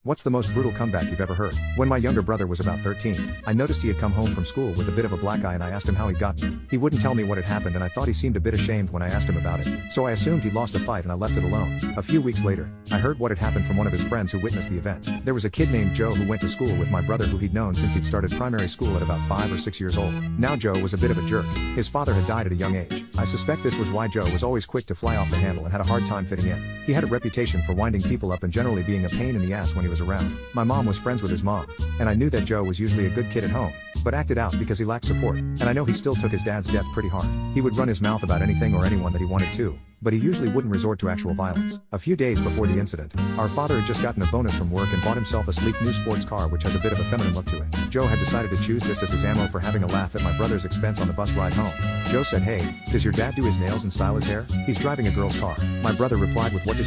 What's the most brutal comeback you've ever heard? When my younger brother was about 13, I noticed he had come home from school with a bit of a black eye and I asked him how he'd gotten it. He wouldn't tell me what had happened and I thought he seemed a bit ashamed when I asked him about it, so I assumed he'd lost a fight and I left it alone. A few weeks later, I heard what had happened from one of his friends who witnessed the event. There was a kid named Joe who went to school with my brother who he'd known since he'd started primary school at about 5 or 6 years old. Now Joe was a bit of a jerk. His father had died at a young age. I suspect this was why Joe was always quick to fly off the handle and had a hard time fitting in. He had a reputation for winding people up and generally being a pain in the ass when he was around. My mom was friends with his mom, and I knew that Joe was usually a good kid at home, but acted out because he lacked support, and I know he still took his dad's death pretty hard. He would run his mouth about anything or anyone that he wanted to, but he usually wouldn't resort to actual violence. A few days before the incident, our father had just gotten a bonus from work and bought himself a sleek new sports car which has a bit of a feminine look to it. Joe had decided to choose this as his ammo for having a laugh at my brother's expense on the bus ride home. Joe said, "Hey, does your dad do his nails and style his hair? He's driving a girl's car." My brother replied with, "What does